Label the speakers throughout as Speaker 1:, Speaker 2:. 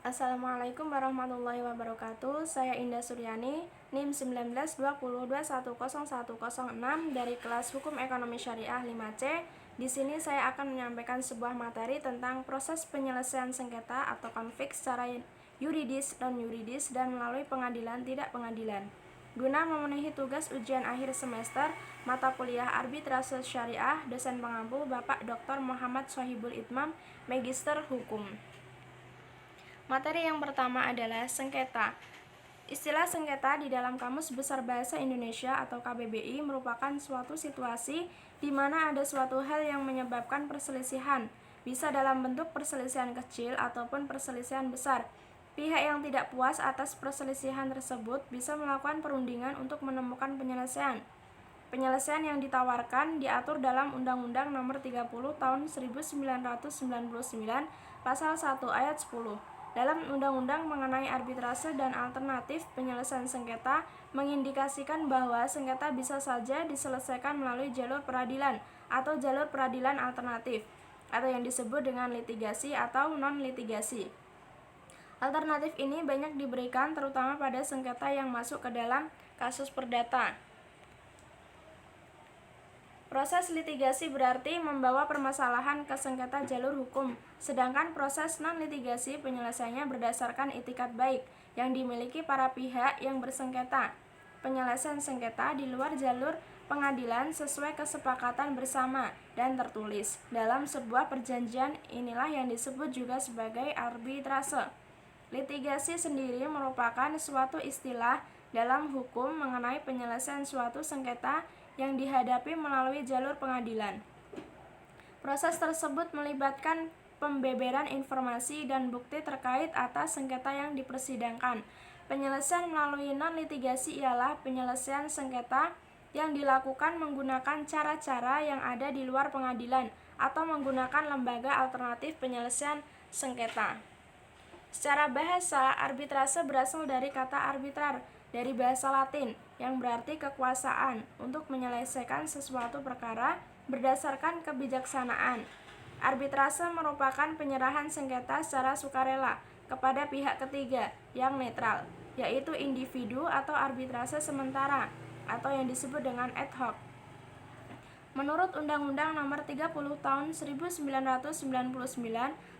Speaker 1: Assalamualaikum warahmatullahi wabarakatuh. Saya Indah Suryani, NIM 1920210106 dari kelas Hukum Ekonomi Syariah 5C. Di sini saya akan menyampaikan sebuah materi tentang proses penyelesaian sengketa atau konflik secara yuridis, non-yuridis, dan melalui pengadilan tidak pengadilan. Guna memenuhi tugas ujian akhir semester mata kuliah Arbitrase Syariah, dosen pengampu Bapak Dr. Muhammad Sohibul Itmam, Magister Hukum. Materi yang pertama adalah sengketa. Istilah sengketa di dalam Kamus Besar Bahasa Indonesia atau KBBI merupakan suatu situasi di mana ada suatu hal yang menyebabkan perselisihan, bisa dalam bentuk perselisihan kecil ataupun perselisihan besar. Pihak yang tidak puas atas perselisihan tersebut bisa melakukan perundingan untuk menemukan penyelesaian. Penyelesaian yang ditawarkan diatur dalam Undang-Undang Nomor 30 Tahun 1999 Pasal 1 Ayat 10. Dalam undang-undang mengenai arbitrase dan alternatif penyelesaian sengketa mengindikasikan bahwa sengketa bisa saja diselesaikan melalui jalur peradilan atau jalur peradilan alternatif atau yang disebut dengan litigasi atau non-litigasi. Alternatif ini banyak diberikan terutama pada sengketa yang masuk ke dalam kasus perdata. Proses litigasi berarti membawa permasalahan ke sengketa jalur hukum, sedangkan proses non-litigasi penyelesaiannya berdasarkan itikat baik yang dimiliki para pihak yang bersengketa. Penyelesaian sengketa di luar jalur pengadilan sesuai kesepakatan bersama dan tertulis dalam sebuah perjanjian inilah yang disebut juga sebagai arbitrase. Litigasi sendiri merupakan suatu istilah dalam hukum mengenai penyelesaian suatu sengketa yang dihadapi melalui jalur pengadilan. Proses tersebut melibatkan pembeberan informasi dan bukti terkait atas sengketa yang dipersidangkan. Penyelesaian melalui non-litigasi ialah penyelesaian sengketa yang dilakukan menggunakan cara-cara yang ada di luar pengadilan atau menggunakan lembaga alternatif penyelesaian sengketa. Secara bahasa, arbitrase berasal dari kata arbitrar, dari bahasa Latin, yang berarti kekuasaan untuk menyelesaikan sesuatu perkara berdasarkan kebijaksanaan. Arbitrase merupakan penyerahan sengketa secara sukarela kepada pihak ketiga yang netral, yaitu individu atau arbitrase sementara, atau yang disebut dengan ad hoc. Menurut Undang-Undang Nomor 30 Tahun 1999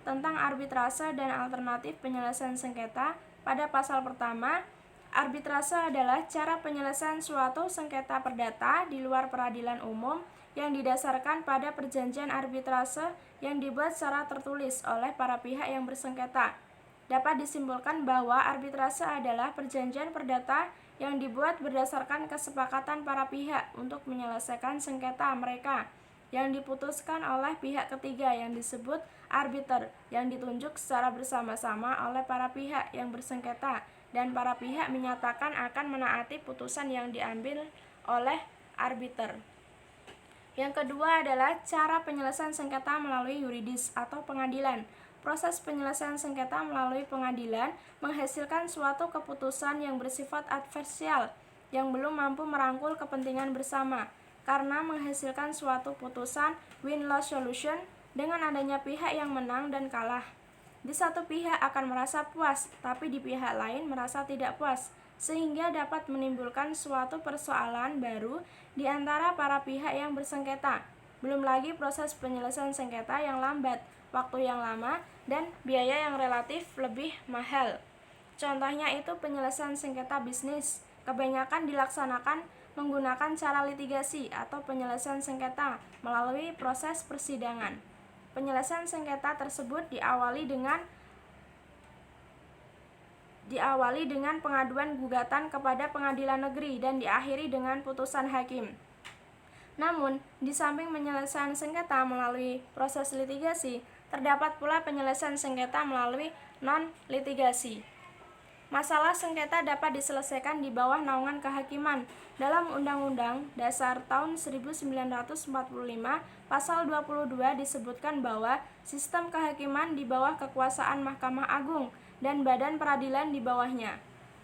Speaker 1: tentang arbitrase dan alternatif penyelesaian sengketa, pada pasal pertama, arbitrase adalah cara penyelesaian suatu sengketa perdata di luar peradilan umum yang didasarkan pada perjanjian arbitrase yang dibuat secara tertulis oleh para pihak yang bersengketa. Dapat disimpulkan bahwa arbitrase adalah perjanjian perdata yang dibuat berdasarkan kesepakatan para pihak untuk menyelesaikan sengketa mereka yang diputuskan oleh pihak ketiga yang disebut arbiter yang ditunjuk secara bersama-sama oleh para pihak yang bersengketa dan para pihak menyatakan akan menaati putusan yang diambil oleh arbiter. Yang kedua adalah cara penyelesaian sengketa melalui yuridis atau pengadilan. Proses penyelesaian sengketa melalui pengadilan menghasilkan suatu keputusan yang bersifat adversial yang belum mampu merangkul kepentingan bersama karena menghasilkan suatu putusan win-loss solution dengan adanya pihak yang menang dan kalah. Di satu pihak akan merasa puas, tapi di pihak lain merasa tidak puas, sehingga dapat menimbulkan suatu persoalan baru di antara para pihak yang bersengketa. Belum lagi proses penyelesaian sengketa yang lambat, waktu yang lama, dan biaya yang relatif lebih mahal. Contohnya itu penyelesaian sengketa bisnis, kebanyakan dilaksanakan menggunakan cara litigasi atau penyelesaian sengketa melalui proses persidangan. Penyelesaian sengketa tersebut diawali dengan pengaduan gugatan kepada pengadilan negeri dan diakhiri dengan putusan hakim. Namun, di samping penyelesaian sengketa melalui proses litigasi, terdapat pula penyelesaian sengketa melalui non-litigasi. Masalah sengketa dapat diselesaikan di bawah naungan kehakiman. Dalam Undang-Undang Dasar tahun 1945, Pasal 22 disebutkan bahwa sistem kehakiman di bawah kekuasaan Mahkamah Agung dan badan peradilan di bawahnya.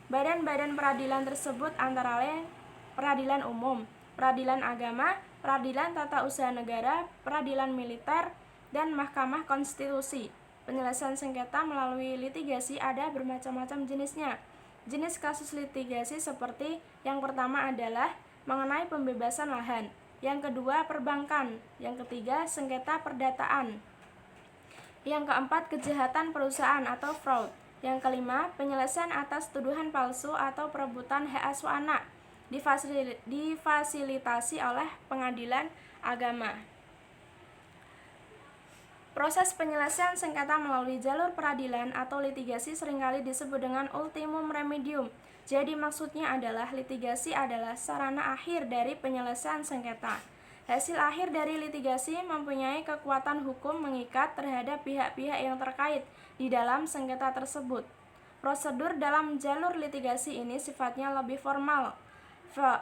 Speaker 1: Badan-badan peradilan tersebut antara lain peradilan umum, peradilan agama, peradilan tata usaha negara, peradilan militer, dan Mahkamah Konstitusi. penyelesaian sengketa melalui litigasi ada bermacam-macam jenisnya. Jenis kasus litigasi seperti yang pertama adalah mengenai pembebasan lahan, yang kedua perbankan, yang ketiga sengketa perdataan, yang keempat kejahatan perusahaan atau fraud, yang kelima penyelesaian atas tuduhan palsu atau perebutan hak asuh anak, difasilitasi oleh pengadilan agama. Proses penyelesaian sengketa melalui jalur peradilan atau litigasi seringkali disebut dengan ultimum remedium. Jadi maksudnya adalah litigasi adalah sarana akhir dari penyelesaian sengketa. Hasil akhir dari litigasi mempunyai kekuatan hukum mengikat terhadap pihak-pihak yang terkait di dalam sengketa tersebut. Prosedur dalam jalur litigasi ini sifatnya lebih formal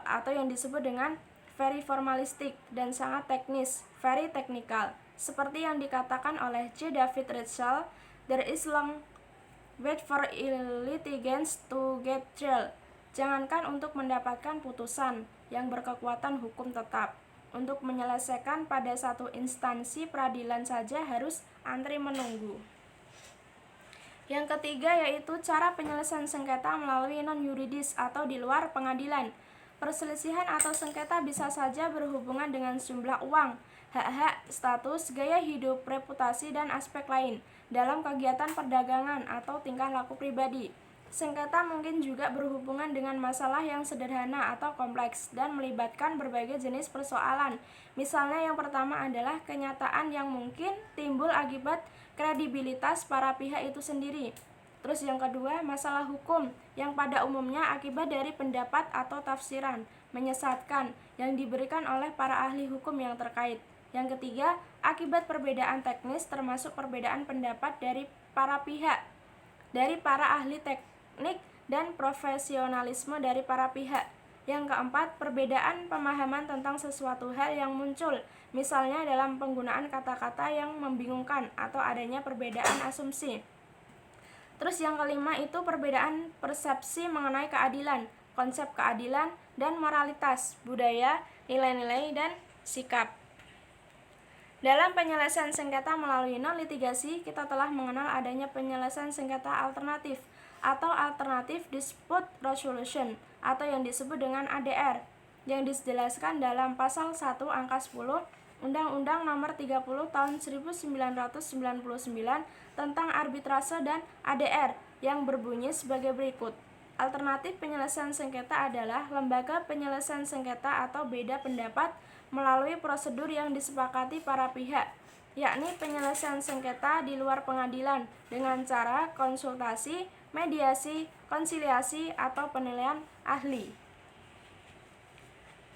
Speaker 1: atau yang disebut dengan very formalistic dan sangat teknis, very technical. Seperti yang dikatakan oleh J. David Ritschl, there is long wait for litigants to get trial. Jangankan untuk mendapatkan putusan yang berkekuatan hukum tetap, untuk menyelesaikan pada satu instansi peradilan saja harus antri menunggu. Yang ketiga yaitu cara penyelesaian sengketa melalui non-yuridis atau di luar pengadilan. Perselisihan atau sengketa bisa saja berhubungan dengan jumlah uang, hak-hak, status, gaya hidup, reputasi, dan aspek lain dalam kegiatan perdagangan atau tingkah laku pribadi. Sengketa mungkin juga berhubungan dengan masalah yang sederhana atau kompleks dan melibatkan berbagai jenis persoalan. Misalnya yang pertama adalah kenyataan yang mungkin timbul akibat kredibilitas para pihak itu sendiri. Terus yang kedua, masalah hukum yang pada umumnya akibat dari pendapat atau tafsiran menyesatkan yang diberikan oleh para ahli hukum yang terkait. Yang ketiga, akibat perbedaan teknis termasuk perbedaan pendapat dari para pihak, dari para ahli teknik dan profesionalisme dari para pihak. Yang keempat, perbedaan pemahaman tentang sesuatu hal yang muncul, misalnya dalam penggunaan kata-kata yang membingungkan atau adanya perbedaan asumsi. Terus yang kelima itu perbedaan persepsi mengenai keadilan, konsep keadilan dan moralitas, budaya, nilai-nilai, dan sikap. Dalam penyelesaian sengketa melalui non-litigasi, kita telah mengenal adanya penyelesaian sengketa alternatif atau Alternative Dispute Resolution atau yang disebut dengan ADR, yang dijelaskan dalam pasal 1 angka 10 Undang-Undang Nomor 30 Tahun 1999 tentang arbitrase dan ADR yang berbunyi sebagai berikut. Alternatif penyelesaian sengketa adalah lembaga penyelesaian sengketa atau beda pendapat melalui prosedur yang disepakati para pihak, yakni penyelesaian sengketa di luar pengadilan dengan cara konsultasi, mediasi, konsiliasi, atau penilaian ahli.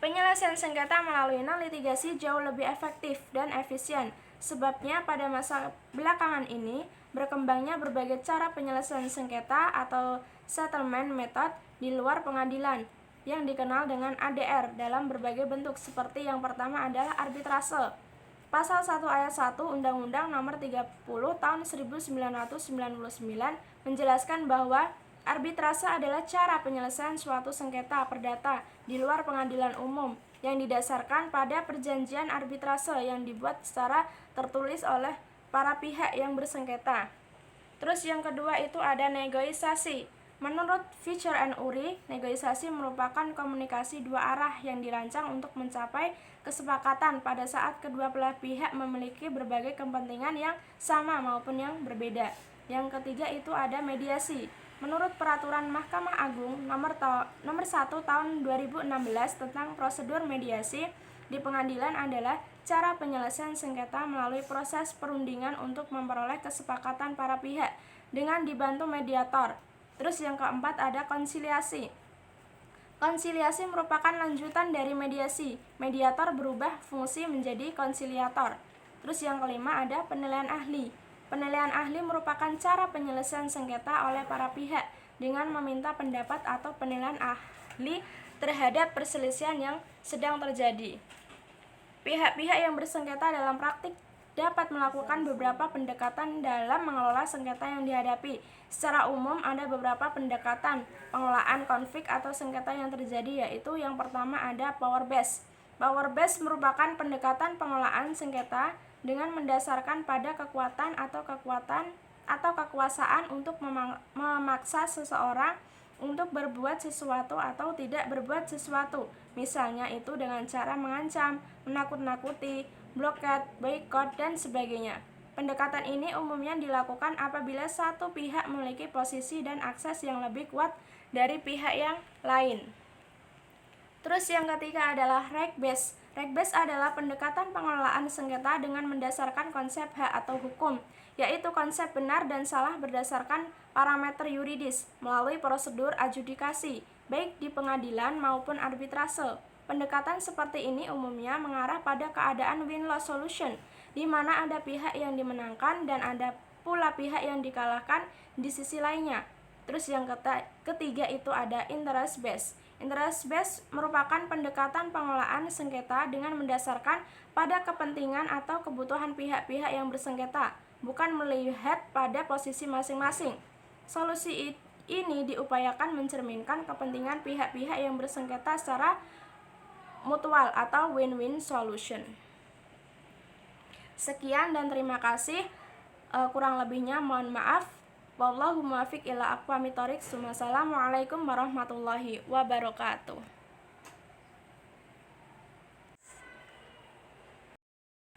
Speaker 1: Penyelesaian sengketa melalui non-litigasi jauh lebih efektif dan efisien. Sebabnya pada masa belakangan ini berkembangnya berbagai cara penyelesaian sengketa atau settlement method di luar pengadilan yang dikenal dengan ADR dalam berbagai bentuk, seperti yang pertama adalah arbitrase. Pasal 1 ayat 1 Undang-Undang Nomor 30 Tahun 1999 menjelaskan bahwa arbitrase adalah cara penyelesaian suatu sengketa perdata di luar pengadilan umum yang didasarkan pada perjanjian arbitrase yang dibuat secara tertulis oleh para pihak yang bersengketa. Terus yang kedua itu ada negosiasi. Menurut Fisher and Urey, negosiasi merupakan komunikasi dua arah yang dirancang untuk mencapai kesepakatan pada saat kedua belah pihak memiliki berbagai kepentingan yang sama maupun yang berbeda. Yang ketiga itu ada mediasi. Menurut Peraturan Mahkamah Agung nomor 1 tahun 2016 tentang prosedur mediasi di pengadilan adalah cara penyelesaian sengketa melalui proses perundingan untuk memperoleh kesepakatan para pihak dengan dibantu mediator. Terus yang keempat ada konsiliasi. Konsiliasi merupakan lanjutan dari mediasi. Mediator berubah fungsi menjadi konsiliator. Terus yang kelima ada penilaian ahli. Penilaian ahli merupakan cara penyelesaian sengketa oleh para pihak dengan meminta pendapat atau penilaian ahli terhadap perselisihan yang sedang terjadi. Pihak-pihak yang bersengketa dalam praktik dapat melakukan beberapa pendekatan dalam mengelola sengketa yang dihadapi. Secara umum ada beberapa pendekatan pengelolaan konflik atau sengketa yang terjadi, yaitu yang pertama ada power based. Power based merupakan pendekatan pengelolaan sengketa dengan mendasarkan pada kekuatan atau kekuatan atau kekuasaan untuk memaksa seseorang untuk berbuat sesuatu atau tidak berbuat sesuatu. Misalnya itu dengan cara mengancam, menakut-nakuti, blokade, boikot, dan sebagainya. Pendekatan ini umumnya dilakukan apabila satu pihak memiliki posisi dan akses yang lebih kuat dari pihak yang lain. Terus yang ketiga adalah right-based. Right-based adalah pendekatan pengelolaan sengketa dengan mendasarkan konsep hak atau hukum, yaitu konsep benar dan salah berdasarkan parameter yuridis melalui prosedur adjudikasi, baik di pengadilan maupun arbitrase. Pendekatan seperti ini umumnya mengarah pada keadaan win-loss solution, di mana ada pihak yang dimenangkan dan ada pula pihak yang dikalahkan di sisi lainnya. Terus yang ketiga itu ada interest based. Interest based merupakan pendekatan pengelolaan sengketa dengan mendasarkan pada kepentingan atau kebutuhan pihak-pihak yang bersengketa, bukan melihat pada posisi masing-masing. Solusi ini diupayakan mencerminkan kepentingan pihak-pihak yang bersengketa secara mutual atau win-win solution. Sekian dan terima kasih. Kurang lebihnya mohon maaf. Wallahu muwaffiq ila aqwamit thoriq. Wassalamualaikum warahmatullahi wabarakatuh.